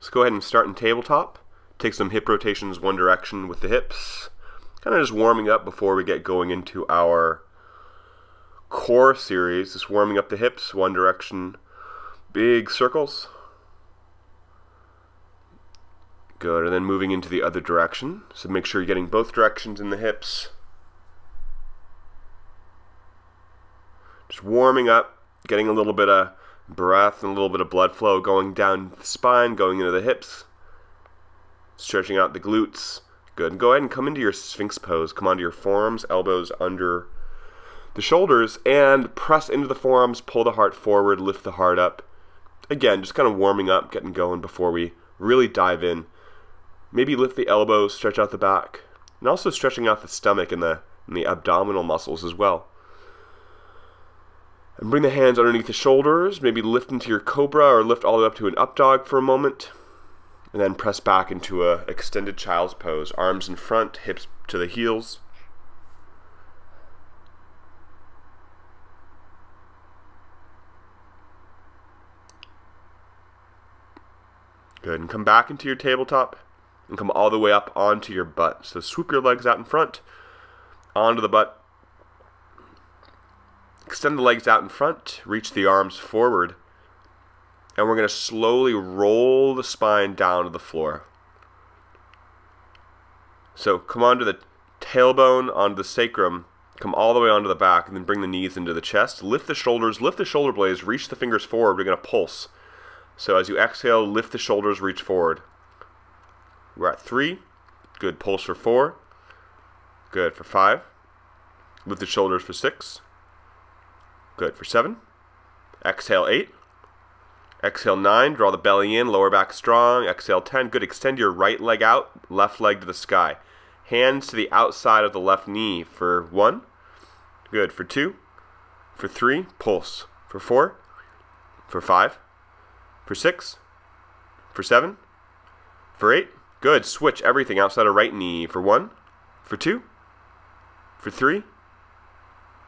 Let's go ahead and start in tabletop. Take some hip rotations one direction with the hips. Kind of just warming up before we get going into our core series. Just warming up the hips one direction. Big circles. Good, and then moving into the other direction. So make sure you're getting both directions in the hips. Just warming up, getting a little bit of breath and a little bit of blood flow going down the spine, going into the hips. Stretching out the glutes. Good, and go ahead and come into your Sphinx pose. Come onto your forearms, elbows under the shoulders, and press into the forearms, pull the heart forward, lift the heart up. Again, just kind of warming up, getting going before we really dive in. Maybe lift the elbows, stretch out the back, and also stretching out the stomach and the abdominal muscles as well. And bring the hands underneath the shoulders, maybe lift into your cobra or lift all the way up to an up dog for a moment. And then press back into a extended child's pose. Arms in front, hips to the heels. Good, and come back into your tabletop and come all the way up onto your butt. So swoop your legs out in front, onto the butt. Extend the legs out in front, reach the arms forward, and we're going to slowly roll the spine down to the floor. So come onto the tailbone, onto the sacrum, come all the way onto the back, and then bring the knees into the chest. Lift the shoulders, lift the shoulder blades, reach the fingers forward. We're going to pulse. So as you exhale, lift the shoulders, reach forward. We're at 3. Good, pulse for 4. Good, for 5. Lift the shoulders for 6. Good, for 7. Exhale 8. Exhale 9, draw the belly in, lower back strong. Exhale 10, good, extend your right leg out, left leg to the sky. Hands to the outside of the left knee for 1. Good, for 2. For 3, pulse. For 4. For 5. For 6. For 7. For 8. Good, switch everything outside of right knee for 1. For 2. For 3.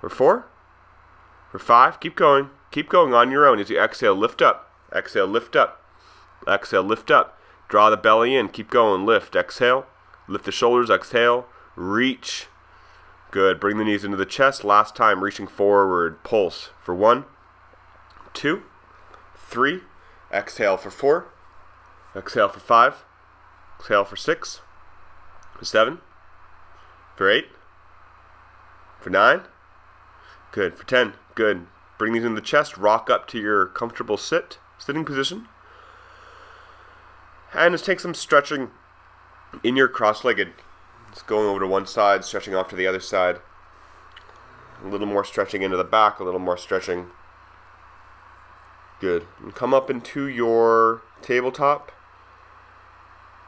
For 4. For 5, keep going on your own. As you exhale, lift up. Exhale, lift up. Exhale, lift up. Draw the belly in, keep going, lift. Exhale, lift the shoulders, exhale, reach. Good, bring the knees into the chest. Last time, reaching forward, pulse for 1, 2, 3. Exhale for 4. Exhale for 5. Exhale for 6. For 7. For 8. For 9. Good, for 10. Good. Bring these into the chest. Rock up to your comfortable sitting position. And just take some stretching in your cross-legged. Just going over to one side, stretching off to the other side. A little more stretching into the back, a little more stretching. Good. And come up into your tabletop.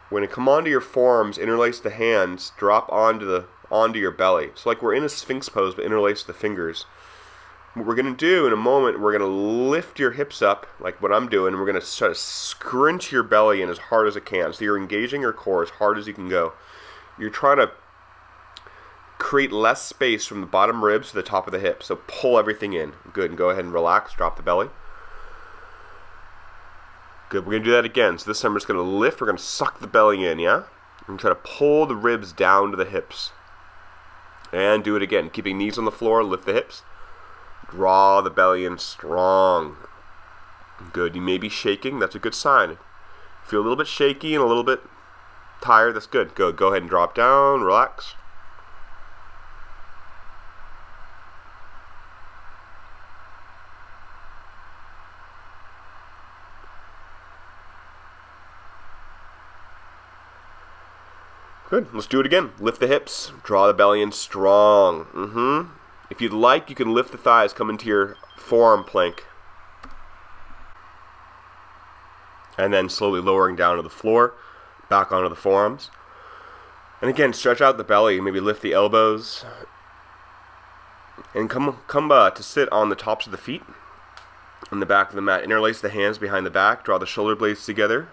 When you come onto your forearms, interlace the hands, drop onto your belly. So like we're in a Sphinx pose, but interlace the fingers. What we're going to do in a moment, we're going to lift your hips up, like what I'm doing, and we're going to try to scrunch your belly in as hard as it can. So you're engaging your core as hard as you can go. You're trying to create less space from the bottom ribs to the top of the hip. So pull everything in. Good, and go ahead and relax, drop the belly. Good, we're going to do that again. So this time we're just going to lift, we're going to suck the belly in, yeah? And try to pull the ribs down to the hips. And do it again, keeping knees on the floor, lift the hips. Draw the belly in strong. Good, you may be shaking, that's a good sign. Feel a little bit shaky and a little bit tired, that's good. Good, go ahead and drop down, relax. Good, let's do it again. Lift the hips, draw the belly in strong. If you'd like, you can lift the thighs, come into your forearm plank. And then slowly lowering down to the floor, back onto the forearms. And again, stretch out the belly, maybe lift the elbows. And come to sit on the tops of the feet, on the back of the mat. Interlace the hands behind the back, draw the shoulder blades together.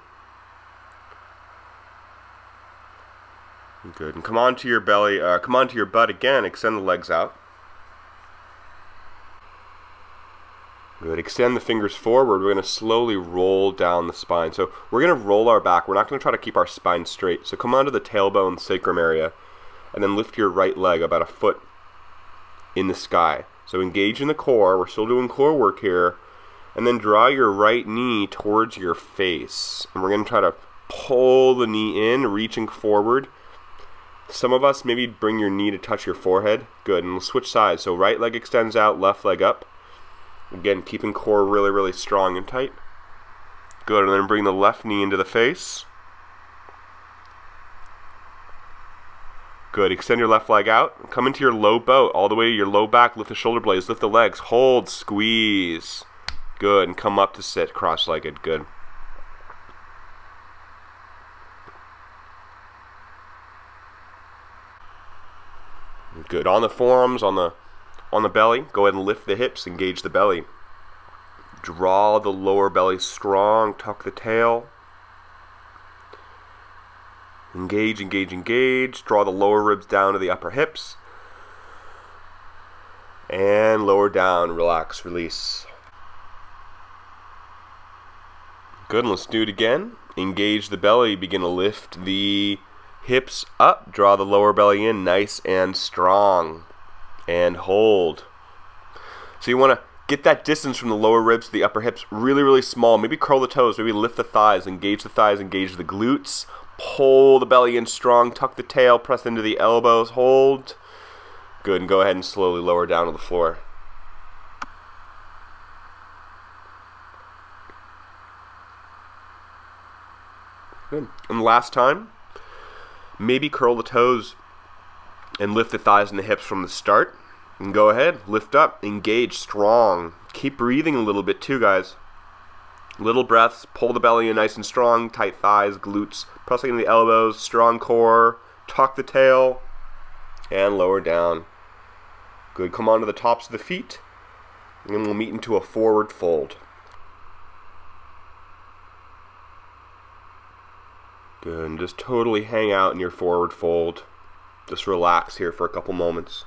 Good, and come onto your belly, come onto your butt again, extend the legs out. Good. Extend the fingers forward. We're going to slowly roll down the spine. So we're going to roll our back. We're not going to try to keep our spine straight. So come onto the tailbone sacrum area and then lift your right leg about a foot in the sky. So engage in the core. We're still doing core work here. And then draw your right knee towards your face. And we're going to try to pull the knee in, reaching forward. Some of us, maybe bring your knee to touch your forehead. Good. And we'll switch sides. So right leg extends out, left leg up. Again, keeping core really, really strong and tight. Good, and then bring the left knee into the face. Good, extend your left leg out. Come into your low boat, all the way to your low back. Lift the shoulder blades, lift the legs. Hold, squeeze. Good, and come up to sit, cross-legged. Good. Good, on the forearms, on the belly, go ahead and lift the hips, engage the belly. Draw the lower belly strong, tuck the tail. Engage, engage, engage. Draw the lower ribs down to the upper hips. And lower down, relax, release. Good, and let's do it again. Engage the belly, begin to lift the hips up. Draw the lower belly in, nice and strong. And hold. So you want to get that distance from the lower ribs to the upper hips really, really small. Maybe curl the toes, maybe lift the thighs, engage the glutes. Pull the belly in strong, tuck the tail, press into the elbows, hold. Good, and go ahead and slowly lower down to the floor. Good. And last time, maybe curl the toes and lift the thighs and the hips from the start. And go ahead, lift up, engage, strong. Keep breathing a little bit too, guys. Little breaths, pull the belly in nice and strong, tight thighs, glutes, pressing into the elbows, strong core, tuck the tail, and lower down. Good, come onto the tops of the feet, and then we'll meet into a forward fold. Good, and just totally hang out in your forward fold. Just relax here for a couple moments.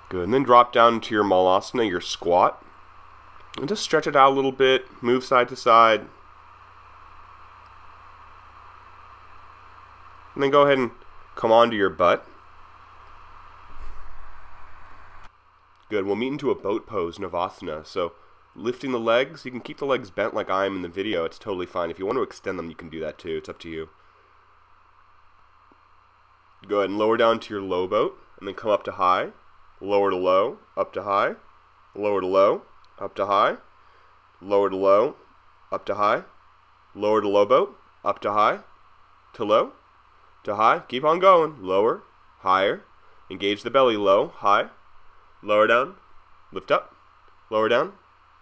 Good, and then drop down into your Malasana, your squat. And just stretch it out a little bit, move side to side. And then go ahead and come onto your butt. Good, we'll meet into a boat pose, Navasana. So lifting the legs, you can keep the legs bent like I am in the video, it's totally fine. If you want to extend them, you can do that too, it's up to you. Go ahead and lower down to your low boat, and then come up to high. Lower to low, up to high. Lower to low, up to high. Lower to low, up to high. Lower to low boat, up to high. To low, to high. Keep on going. Lower, higher. Engage the belly. Low, high. Lower down, lift up. Lower down,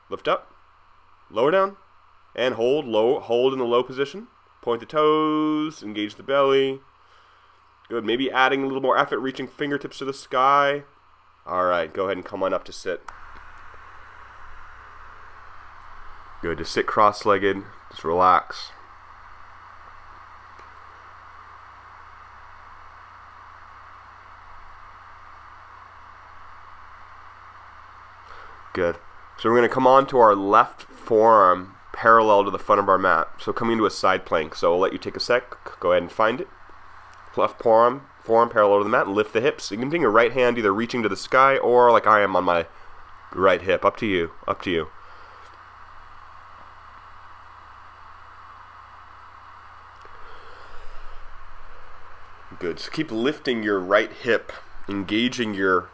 lift up. Lower down, and hold. Low, hold in the low position. Point the toes, engage the belly. Good, maybe adding a little more effort, reaching fingertips to the sky. Alright, go ahead and come on up to sit. Good, to sit cross-legged, just relax. Good. So we're going to come on to our left forearm parallel to the front of our mat. So coming into a side plank. So I'll let you take a sec, go ahead and find it. Left forearm parallel to the mat, and lift the hips. You can bring your right hand either reaching to the sky or like I am on my right hip. Up to you. Up to you. Good. So keep lifting your right hip, engaging your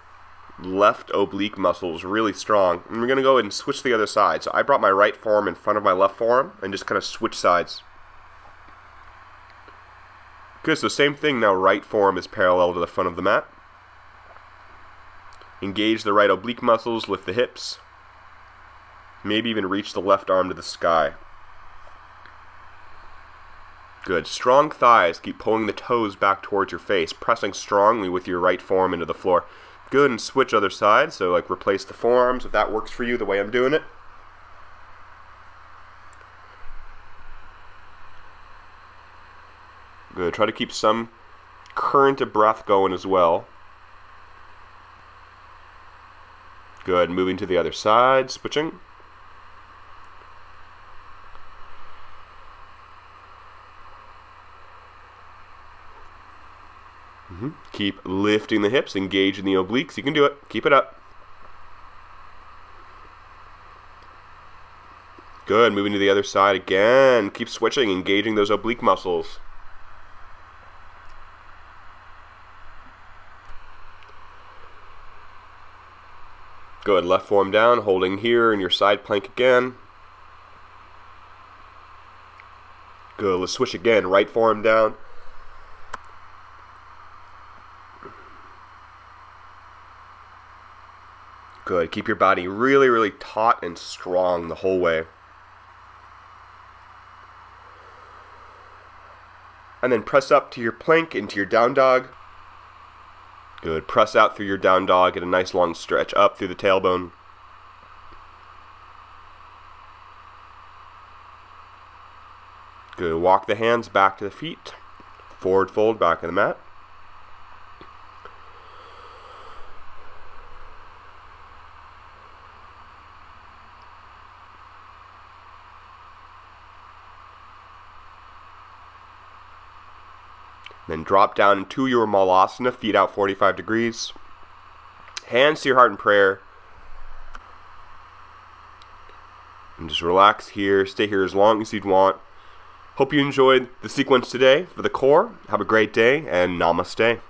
left oblique muscles really strong. And we're going to go ahead and switch the other side. So I brought my right forearm in front of my left forearm and just kind of switch sides. Good, so same thing now, right forearm is parallel to the front of the mat. Engage the right oblique muscles, lift the hips. Maybe even reach the left arm to the sky. Good. Strong thighs. Keep pulling the toes back towards your face, pressing strongly with your right forearm into the floor. Good, and switch other side, so like replace the forearms if that works for you the way I'm doing it. Good. Try to keep some current of breath going as well. Good. Moving to the other side, switching. Keep lifting the hips, engaging the obliques. You can do it. Keep it up. Good. Moving to the other side again. Keep switching, engaging those oblique muscles. Good. Left forearm down, holding here in your side plank again. Good. Let's switch again. Right forearm down. Good. Keep your body really, really taut and strong the whole way. And then press up to your plank into your down dog. Good. Press out through your down dog. Get a nice long stretch up through the tailbone. Good. Walk the hands back to the feet. Forward fold back on the mat. Then drop down into your Malasana, feet out 45 degrees. Hands to your heart in prayer. And just relax here. Stay here as long as you'd want. Hope you enjoyed the sequence today for the core. Have a great day, and namaste.